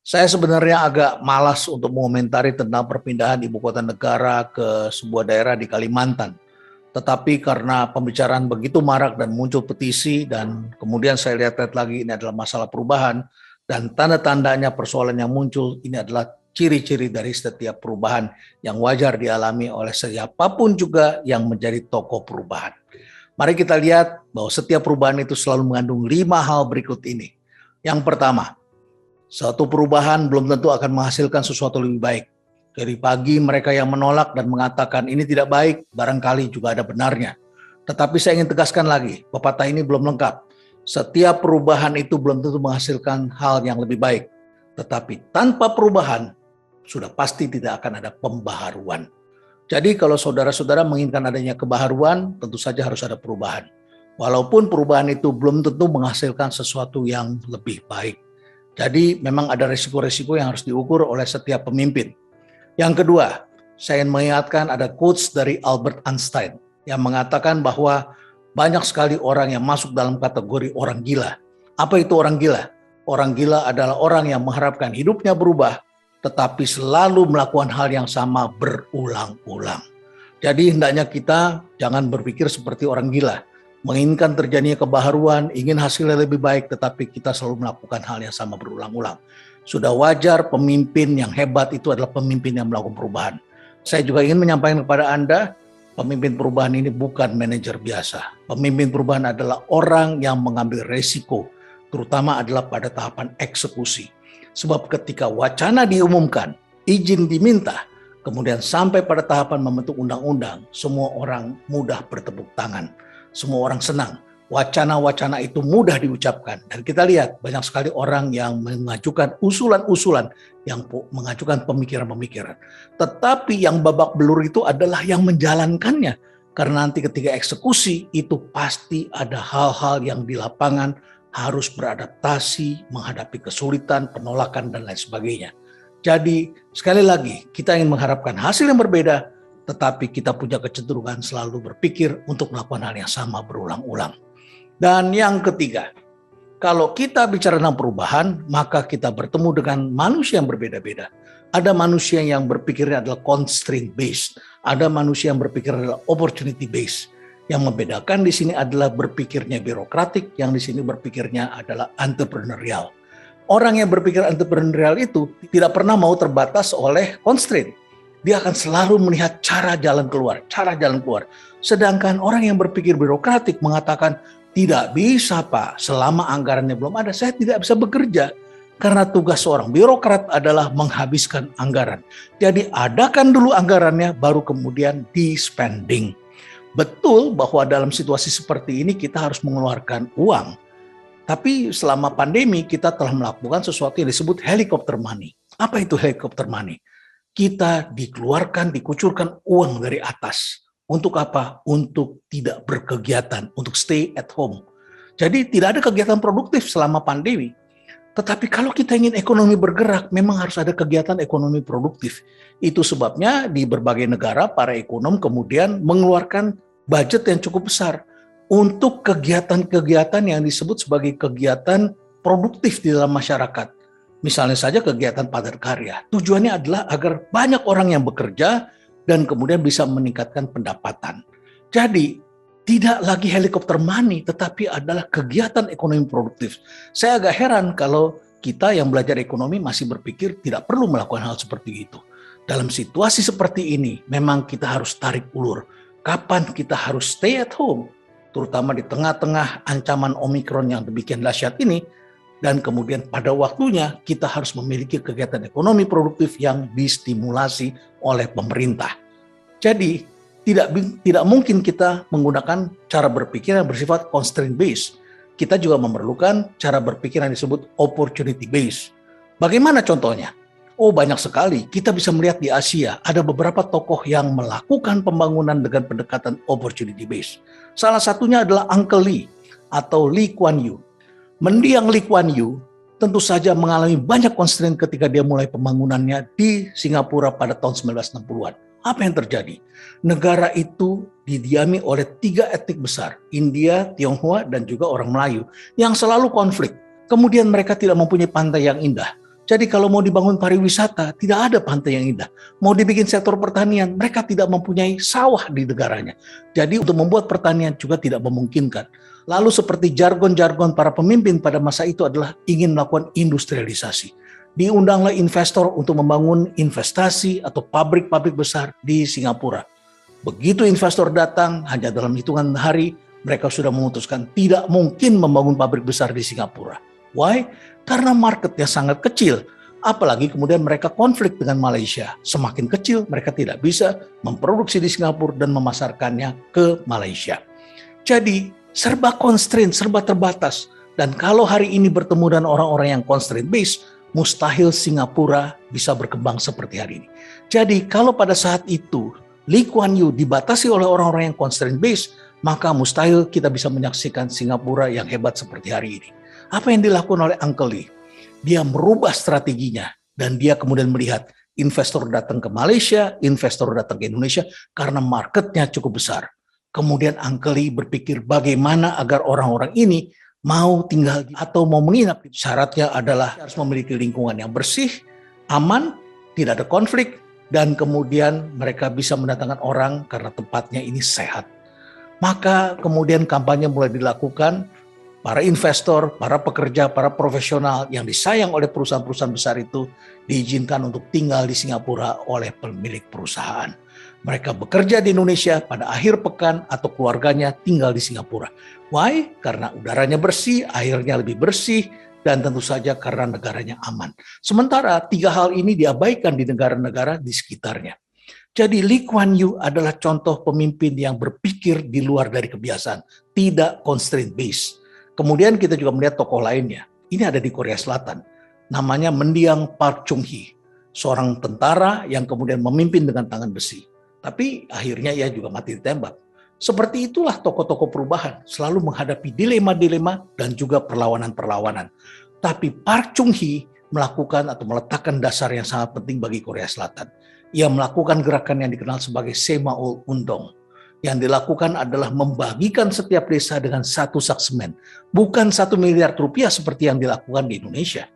Saya sebenarnya agak malas untuk mengomentari tentang perpindahan ibu kota negara ke sebuah daerah di Kalimantan. Tetapi karena pembicaraan begitu marak dan muncul petisi dan kemudian saya lihat lagi ini adalah masalah perubahan dan tanda-tandanya persoalan yang muncul ini adalah ciri-ciri dari setiap perubahan yang wajar dialami oleh siapapun juga yang menjadi tokoh perubahan. Mari kita lihat bahwa setiap perubahan itu selalu mengandung 5 hal berikut ini. Yang pertama, suatu perubahan belum tentu akan menghasilkan sesuatu lebih baik. Dari pagi mereka yang menolak dan mengatakan ini tidak baik, barangkali juga ada benarnya. Tetapi saya ingin tegaskan lagi, pepatah ini belum lengkap. Setiap perubahan itu belum tentu menghasilkan hal yang lebih baik. Tetapi tanpa perubahan, sudah pasti tidak akan ada pembaharuan. Jadi kalau saudara-saudara menginginkan adanya kebaharuan, tentu saja harus ada perubahan. Walaupun perubahan itu belum tentu menghasilkan sesuatu yang lebih baik. Jadi memang ada risiko-risiko yang harus diukur oleh setiap pemimpin. Yang kedua, saya ingin mengingatkan ada quotes dari Albert Einstein yang mengatakan bahwa banyak sekali orang yang masuk dalam kategori orang gila. Apa itu orang gila? Orang gila adalah orang yang mengharapkan hidupnya berubah, tetapi selalu melakukan hal yang sama berulang-ulang. Jadi hendaknya kita jangan berpikir seperti orang gila. Menginginkan terjadinya kebaharuan, ingin hasilnya lebih baik, tetapi kita selalu melakukan hal yang sama berulang-ulang. Sudah wajar pemimpin yang hebat itu adalah pemimpin yang melakukan perubahan. Saya juga ingin menyampaikan kepada Anda, pemimpin perubahan ini bukan manajer biasa. Pemimpin perubahan adalah orang yang mengambil resiko, terutama adalah pada tahapan eksekusi. Sebab ketika wacana diumumkan, izin diminta, kemudian sampai pada tahapan membentuk undang-undang, semua orang mudah bertepuk tangan. Semua orang senang, wacana-wacana itu mudah diucapkan. Dan kita lihat banyak sekali orang yang mengajukan usulan-usulan, yang mengajukan pemikiran-pemikiran. Tetapi yang babak belur itu adalah yang menjalankannya. Karena nanti ketika eksekusi itu pasti ada hal-hal yang di lapangan harus beradaptasi, menghadapi kesulitan, penolakan, dan lain sebagainya. Jadi sekali lagi kita ingin mengharapkan hasil yang berbeda, tetapi kita punya kecenderungan selalu berpikir untuk melakukan hal yang sama berulang-ulang. Dan yang ketiga, kalau kita bicara tentang perubahan, maka kita bertemu dengan manusia yang berbeda-beda. Ada manusia yang berpikirnya adalah constraint based, ada manusia yang berpikir adalah opportunity based. Yang membedakan di sini adalah berpikirnya birokratik, yang di sini berpikirnya adalah entrepreneurial. Orang yang berpikir entrepreneurial itu tidak pernah mau terbatas oleh constraint. Dia akan selalu melihat cara jalan keluar. Sedangkan orang yang berpikir birokratik mengatakan, tidak bisa Pak, selama anggarannya belum ada, saya tidak bisa bekerja. Karena tugas seorang birokrat adalah menghabiskan anggaran. Jadi adakan dulu anggarannya, baru kemudian di-spending. Betul bahwa dalam situasi seperti ini kita harus mengeluarkan uang. Tapi selama pandemi kita telah melakukan sesuatu yang disebut helicopter money. Apa itu helicopter money? Kita dikucurkan uang dari atas. Untuk apa? Untuk tidak berkegiatan, untuk stay at home. Jadi tidak ada kegiatan produktif selama pandemi. Tetapi kalau kita ingin ekonomi bergerak, memang harus ada kegiatan ekonomi produktif. Itu sebabnya di berbagai negara para ekonom kemudian mengeluarkan budget yang cukup besar untuk kegiatan-kegiatan yang disebut sebagai kegiatan produktif di dalam masyarakat. Misalnya saja kegiatan padat karya. Tujuannya adalah agar banyak orang yang bekerja dan kemudian bisa meningkatkan pendapatan. Jadi tidak lagi helikopter money, tetapi adalah kegiatan ekonomi produktif. Saya agak heran kalau kita yang belajar ekonomi masih berpikir tidak perlu melakukan hal seperti itu. Dalam situasi seperti ini, memang kita harus tarik ulur. Kapan kita harus stay at home, terutama di tengah-tengah ancaman Omikron yang demikian dahsyat ini, dan kemudian pada waktunya kita harus memiliki kegiatan ekonomi produktif yang distimulasi oleh pemerintah. Jadi tidak mungkin kita menggunakan cara berpikir yang bersifat constraint based. Kita juga memerlukan cara berpikir yang disebut opportunity based. Bagaimana contohnya? Oh, banyak sekali. Kita bisa melihat di Asia ada beberapa tokoh yang melakukan pembangunan dengan pendekatan opportunity based. Salah satunya adalah Uncle Lee atau Lee Kuan Yew. Mendiang Lee Kuan Yew tentu saja mengalami banyak constraint ketika dia mulai pembangunannya di Singapura pada tahun 1960-an. Apa yang terjadi? Negara itu didiami oleh 3 etnik besar, India, Tionghoa, dan juga orang Melayu, yang selalu konflik. Kemudian mereka tidak mempunyai pantai yang indah. Jadi kalau mau dibangun pariwisata, tidak ada pantai yang indah. Mau dibikin sektor pertanian, mereka tidak mempunyai sawah di negaranya. Jadi untuk membuat pertanian juga tidak memungkinkan. Lalu seperti jargon-jargon para pemimpin pada masa itu adalah ingin melakukan industrialisasi. Diundanglah investor untuk membangun investasi atau pabrik-pabrik besar di Singapura. Begitu investor datang, hanya dalam hitungan hari, mereka sudah memutuskan tidak mungkin membangun pabrik besar di Singapura. Why? Karena marketnya sangat kecil. Apalagi kemudian mereka konflik dengan Malaysia. Semakin kecil, mereka tidak bisa memproduksi di Singapura dan memasarkannya ke Malaysia. Jadi, serba constraint, serba terbatas. Dan kalau hari ini bertemu dengan orang-orang yang constraint based, mustahil Singapura bisa berkembang seperti hari ini. Jadi, kalau pada saat itu Lee Kuan Yew dibatasi oleh orang-orang yang constraint based, maka mustahil kita bisa menyaksikan Singapura yang hebat seperti hari ini. Apa yang dilakukan oleh Uncle Lee? Dia merubah strateginya dan dia kemudian melihat investor datang ke Malaysia, investor datang ke Indonesia karena marketnya cukup besar. Kemudian Uncle Lee berpikir bagaimana agar orang-orang ini mau tinggal atau mau menginap. Syaratnya adalah harus memiliki lingkungan yang bersih, aman, tidak ada konflik, dan kemudian mereka bisa mendatangkan orang karena tempatnya ini sehat. Maka kemudian kampanye mulai dilakukan. Para investor, para pekerja, para profesional yang disayang oleh perusahaan-perusahaan besar itu diizinkan untuk tinggal di Singapura oleh pemilik perusahaan. Mereka bekerja di Indonesia pada akhir pekan atau keluarganya tinggal di Singapura. Why? Karena udaranya bersih, airnya lebih bersih, dan tentu saja karena negaranya aman. Sementara 3 hal ini diabaikan di negara-negara di sekitarnya. Jadi Lee Kuan Yew adalah contoh pemimpin yang berpikir di luar dari kebiasaan, tidak constraint based. Kemudian kita juga melihat tokoh lainnya. Ini ada di Korea Selatan. Namanya Mendiang Park Chung-hee. Seorang tentara yang kemudian memimpin dengan tangan besi. Tapi akhirnya ia juga mati ditembak. Seperti itulah tokoh-tokoh perubahan. Selalu menghadapi dilema-dilema dan juga perlawanan-perlawanan. Tapi Park Chung-hee melakukan atau meletakkan dasar yang sangat penting bagi Korea Selatan. Ia melakukan gerakan yang dikenal sebagai Semaul Undong. Yang dilakukan adalah membagikan setiap desa dengan 1 sak semen. Bukan 1 miliar rupiah seperti yang dilakukan di Indonesia.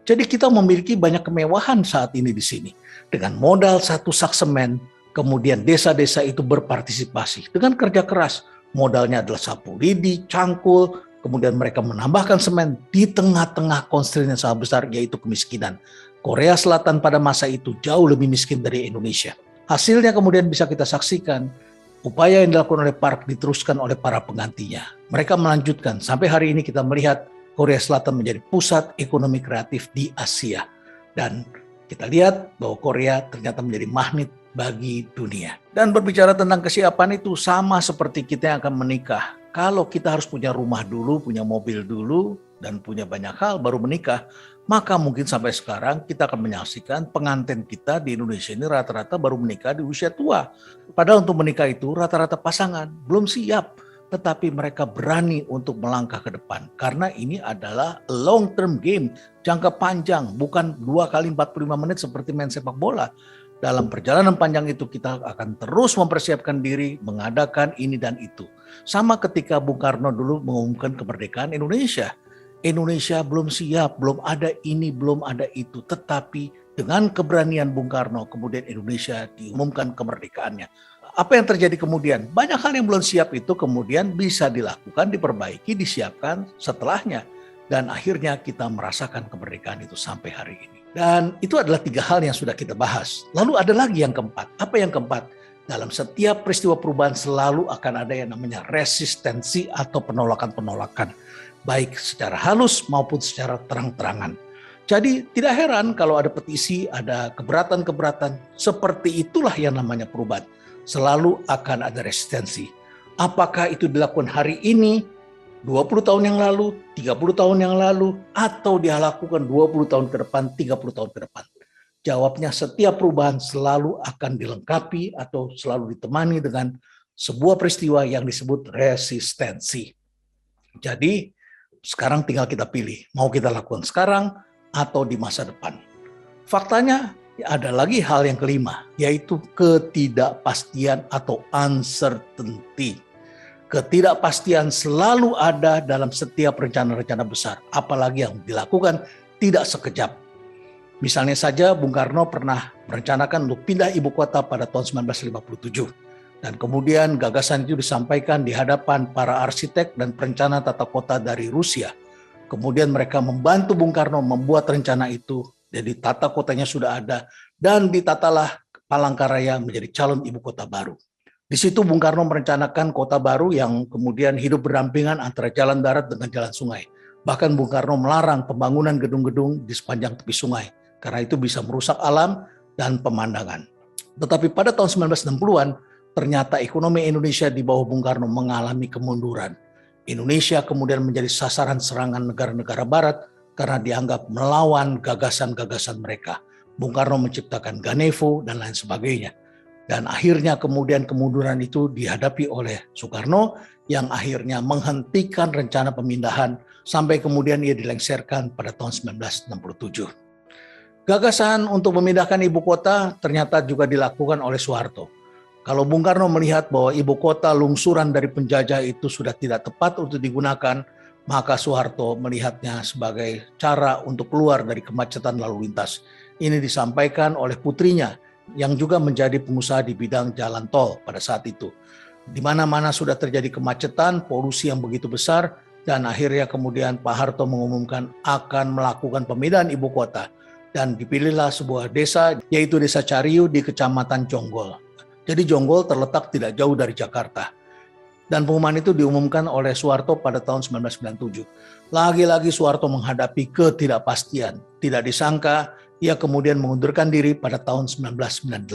Jadi kita memiliki banyak kemewahan saat ini di sini. Dengan modal 1 sak semen, kemudian desa-desa itu berpartisipasi. Dengan kerja keras, modalnya adalah sapu lidi, cangkul, kemudian mereka menambahkan semen di tengah-tengah constraint yang sangat besar, yaitu kemiskinan. Korea Selatan pada masa itu jauh lebih miskin dari Indonesia. Hasilnya kemudian bisa kita saksikan. Upaya yang dilakukan oleh Park diteruskan oleh para penggantinya. Mereka melanjutkan, sampai hari ini kita melihat Korea Selatan menjadi pusat ekonomi kreatif di Asia. Dan kita lihat bahwa Korea ternyata menjadi magnet bagi dunia. Dan berbicara tentang kesiapan itu sama seperti kita yang akan menikah. Kalau kita harus punya rumah dulu, punya mobil dulu, dan punya banyak hal baru menikah, maka mungkin sampai sekarang kita akan menyaksikan pengantin kita di Indonesia ini rata-rata baru menikah di usia tua. Padahal untuk menikah itu rata-rata pasangan belum siap, tetapi mereka berani untuk melangkah ke depan. Karena ini adalah long term game, jangka panjang, bukan 2 kali 45 menit seperti main sepak bola. Dalam perjalanan panjang itu kita akan terus mempersiapkan diri, mengadakan ini dan itu. Sama ketika Bung Karno dulu mengumumkan kemerdekaan Indonesia. Indonesia belum siap, belum ada ini, belum ada itu. Tetapi dengan keberanian Bung Karno, kemudian Indonesia diumumkan kemerdekaannya. Apa yang terjadi kemudian? Banyak hal yang belum siap itu kemudian bisa dilakukan, diperbaiki, disiapkan setelahnya. Dan akhirnya kita merasakan kemerdekaan itu sampai hari ini. Dan itu adalah 3 hal yang sudah kita bahas. Lalu ada lagi yang keempat. Apa yang keempat? Dalam setiap peristiwa perubahan selalu akan ada yang namanya resistensi atau penolakan-penolakan. Baik secara halus maupun secara terang-terangan. Jadi tidak heran kalau ada petisi, ada keberatan-keberatan. Seperti itulah yang namanya perubahan. Selalu akan ada resistensi. Apakah itu dilakukan hari ini, 20 tahun yang lalu, 30 tahun yang lalu, atau dia lakukan 20 tahun ke depan, 30 tahun ke depan? Jawabnya setiap perubahan selalu akan dilengkapi atau selalu ditemani dengan sebuah peristiwa yang disebut resistensi. Jadi sekarang tinggal kita pilih, mau kita lakukan sekarang atau di masa depan. Faktanya ada lagi hal yang kelima, yaitu ketidakpastian atau uncertainty. Ketidakpastian selalu ada dalam setiap rencana-rencana besar, apalagi yang dilakukan tidak sekejap. Misalnya saja Bung Karno pernah merencanakan untuk pindah ibu kota pada tahun 1957. Dan kemudian gagasan itu disampaikan di hadapan para arsitek dan perencana tata kota dari Rusia. Kemudian mereka membantu Bung Karno membuat rencana itu, jadi tata kotanya sudah ada, dan ditatalah Palangkaraya menjadi calon ibu kota baru. Di situ Bung Karno merencanakan kota baru yang kemudian hidup berdampingan antara jalan darat dengan jalan sungai. Bahkan Bung Karno melarang pembangunan gedung-gedung di sepanjang tepi sungai, karena itu bisa merusak alam dan pemandangan. Tetapi pada tahun 1960-an, ternyata ekonomi Indonesia di bawah Bung Karno mengalami kemunduran. Indonesia kemudian menjadi sasaran serangan negara-negara barat karena dianggap melawan gagasan-gagasan mereka. Bung Karno menciptakan Ganevo dan lain sebagainya. Dan akhirnya kemudian kemunduran itu dihadapi oleh Soekarno yang akhirnya menghentikan rencana pemindahan sampai kemudian ia dilengsarkan pada tahun 1967. Gagasan untuk memindahkan ibu kota ternyata juga dilakukan oleh Soeharto. Kalau Bung Karno melihat bahwa ibu kota lungsuran dari penjajah itu sudah tidak tepat untuk digunakan, maka Soeharto melihatnya sebagai cara untuk keluar dari kemacetan lalu lintas. Ini disampaikan oleh putrinya yang juga menjadi pengusaha di bidang jalan tol pada saat itu. Di mana-mana sudah terjadi kemacetan, polusi yang begitu besar, dan akhirnya kemudian Pak Harto mengumumkan akan melakukan pemindahan ibu kota. Dan dipilihlah sebuah desa, yaitu Desa Cariu di Kecamatan Jonggol. Jadi Jonggol terletak tidak jauh dari Jakarta. Dan pengumuman itu diumumkan oleh Soeharto pada tahun 1997. Lagi-lagi Soeharto menghadapi ketidakpastian. Tidak disangka, ia kemudian mengundurkan diri pada tahun 1998.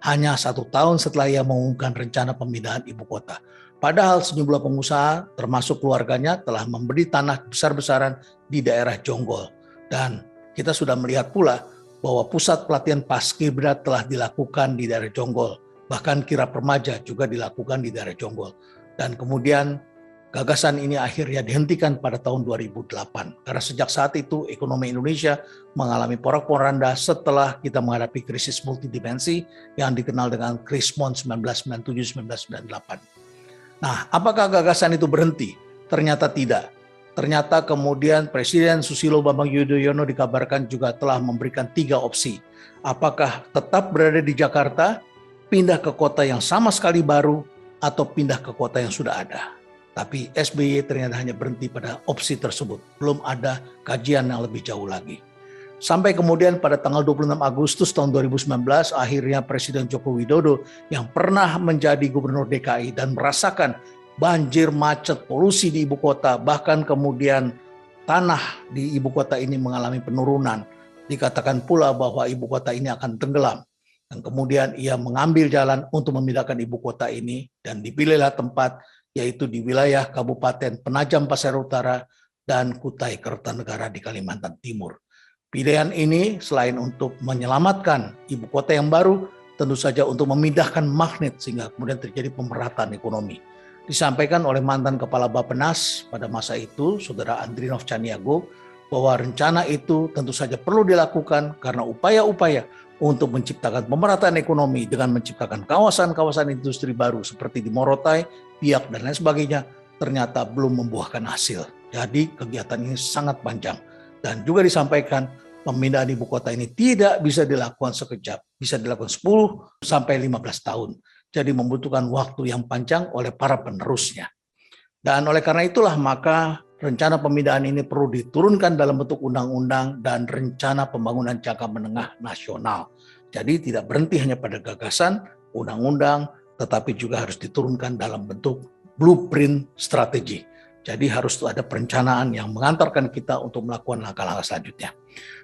Hanya 1 tahun setelah ia mengumumkan rencana pemindahan ibu kota. Padahal sejumlah pengusaha, termasuk keluarganya, telah membeli tanah besar-besaran di daerah Jonggol. Dan kita sudah melihat pula bahwa pusat pelatihan Paskibra telah dilakukan di daerah Jonggol. Bahkan kirap remaja juga dilakukan di daerah Jonggol. Dan kemudian gagasan ini akhirnya dihentikan pada tahun 2008. Karena sejak saat itu ekonomi Indonesia mengalami porak-poranda setelah kita menghadapi krisis multidimensi yang dikenal dengan Krismon 1997-1998. Nah, apakah gagasan itu berhenti? Ternyata tidak. Ternyata kemudian Presiden Susilo Bambang Yudhoyono dikabarkan juga telah memberikan 3 opsi. Apakah tetap berada di Jakarta, pindah ke kota yang sama sekali baru, atau pindah ke kota yang sudah ada. Tapi SBY ternyata hanya berhenti pada opsi tersebut. Belum ada kajian yang lebih jauh lagi. Sampai kemudian pada tanggal 26 Agustus tahun 2019, akhirnya Presiden Joko Widodo yang pernah menjadi Gubernur DKI dan merasakan banjir, macet, polusi di ibu kota, bahkan kemudian tanah di ibu kota ini mengalami penurunan. Dikatakan pula bahwa ibu kota ini akan tenggelam. Dan kemudian ia mengambil jalan untuk memindahkan ibu kota ini dan dipilihlah tempat yaitu di wilayah Kabupaten Penajam Pasir Utara dan Kutai Kertanegara di Kalimantan Timur. Pilihan ini selain untuk menyelamatkan ibu kota yang baru, tentu saja untuk memindahkan magnet sehingga kemudian terjadi pemerataan ekonomi. Disampaikan oleh mantan Kepala Bappenas pada masa itu, Saudara Andrinov Caniago, bahwa rencana itu tentu saja perlu dilakukan karena upaya-upaya untuk menciptakan pemerataan ekonomi dengan menciptakan kawasan-kawasan industri baru seperti di Morotai, Biak, dan lain sebagainya ternyata belum membuahkan hasil. Jadi kegiatan ini sangat panjang. Dan juga disampaikan pemindahan ibu kota ini tidak bisa dilakukan sekejap, bisa dilakukan 10 sampai 15 tahun. Jadi membutuhkan waktu yang panjang oleh para penerusnya. Dan oleh karena itulah maka rencana pemindahan ini perlu diturunkan dalam bentuk undang-undang dan rencana pembangunan jangka menengah nasional. Jadi tidak berhenti hanya pada gagasan, undang-undang, tetapi juga harus diturunkan dalam bentuk blueprint strategi. Jadi harus ada perencanaan yang mengantarkan kita untuk melakukan langkah-langkah selanjutnya.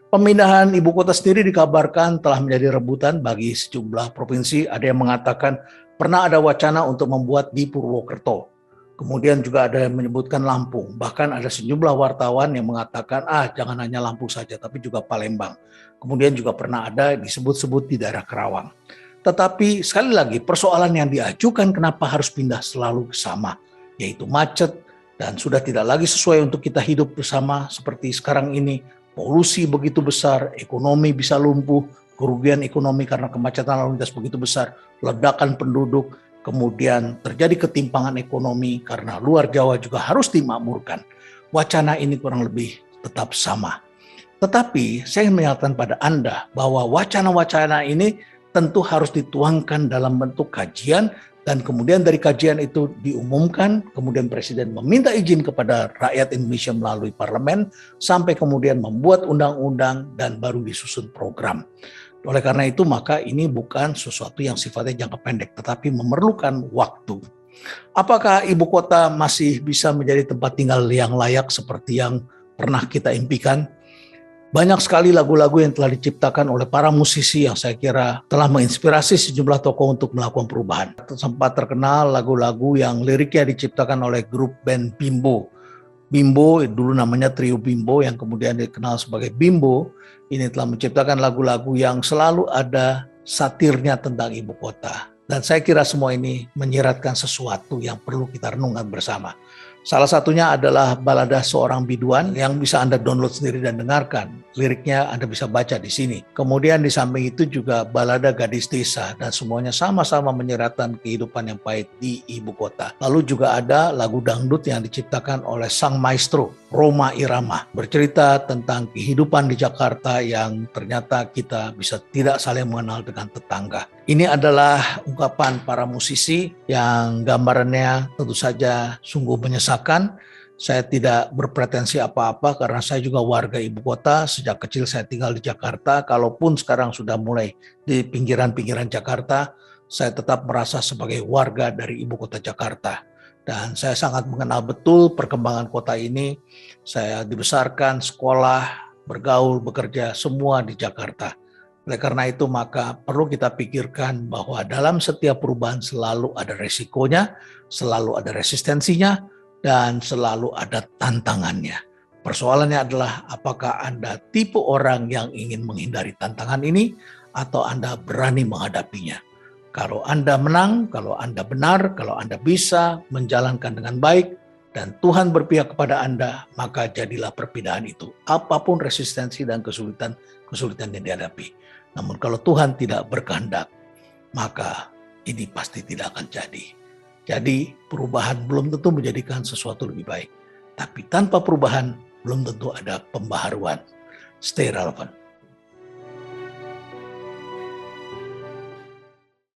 Pemindahan ibu kota sendiri dikabarkan telah menjadi rebutan bagi sejumlah provinsi. Ada yang mengatakan pernah ada wacana untuk membuat di Purwokerto. Kemudian juga ada yang menyebutkan Lampung. Bahkan ada sejumlah wartawan yang mengatakan, jangan hanya Lampung saja, tapi juga Palembang. Kemudian juga pernah ada disebut-sebut di daerah Kerawang. Tetapi sekali lagi persoalan yang diajukan kenapa harus pindah selalu sama, yaitu macet dan sudah tidak lagi sesuai untuk kita hidup bersama seperti sekarang ini. Polusi begitu besar, ekonomi bisa lumpuh, kerugian ekonomi karena kemacetan lalu lintas begitu besar, ledakan penduduk, kemudian terjadi ketimpangan ekonomi karena luar Jawa juga harus dimakmurkan. Wacana ini kurang lebih tetap sama. Tetapi saya ingin menyatakan pada Anda bahwa wacana-wacana ini tentu harus dituangkan dalam bentuk kajian, dan kemudian dari kajian itu diumumkan, kemudian Presiden meminta izin kepada rakyat Indonesia melalui parlemen, sampai kemudian membuat undang-undang dan baru disusun program. Oleh karena itu maka ini bukan sesuatu yang sifatnya jangka pendek, tetapi memerlukan waktu. Apakah ibu kota masih bisa menjadi tempat tinggal yang layak seperti yang pernah kita impikan? Banyak sekali lagu-lagu yang telah diciptakan oleh para musisi yang saya kira telah menginspirasi sejumlah tokoh untuk melakukan perubahan. Sempat terkenal lagu-lagu yang liriknya diciptakan oleh grup band Bimbo. Bimbo, dulu namanya Trio Bimbo yang kemudian dikenal sebagai Bimbo, ini telah menciptakan lagu-lagu yang selalu ada satirnya tentang ibu kota. Dan saya kira semua ini menyiratkan sesuatu yang perlu kita renungkan bersama. Salah satunya adalah balada Seorang Biduan yang bisa Anda download sendiri dan dengarkan. Liriknya Anda bisa baca di sini. Kemudian di samping itu juga balada Gadis Desa, dan semuanya sama-sama menyiratkan kehidupan yang pahit di ibu kota. Lalu juga ada lagu dangdut yang diciptakan oleh sang maestro Rhoma Irama, bercerita tentang kehidupan di Jakarta yang ternyata kita bisa tidak saling mengenal dengan tetangga. Ini adalah ungkapan para musisi yang gambarannya tentu saja sungguh menyesakan. Saya tidak berpretensi apa-apa karena saya juga warga ibu kota. Sejak kecil saya tinggal di Jakarta. Kalaupun sekarang sudah mulai di pinggiran-pinggiran Jakarta, saya tetap merasa sebagai warga dari ibu kota Jakarta. Dan saya sangat mengenal betul perkembangan kota ini. Saya dibesarkan, sekolah, bergaul, bekerja, semua di Jakarta. Oleh karena itu maka perlu kita pikirkan bahwa dalam setiap perubahan selalu ada resikonya, selalu ada resistensinya, dan selalu ada tantangannya. Persoalannya adalah apakah Anda tipe orang yang ingin menghindari tantangan ini atau Anda berani menghadapinya. Kalau Anda menang, kalau Anda benar, kalau Anda bisa menjalankan dengan baik dan Tuhan berpihak kepada Anda, maka jadilah perpindahan itu. Apapun resistensi dan kesulitan yang dihadapi. Namun kalau Tuhan tidak berkehendak, maka ini pasti tidak akan jadi. Jadi perubahan belum tentu menjadikan sesuatu lebih baik. Tapi tanpa perubahan belum tentu ada pembaharuan. Stay relevant.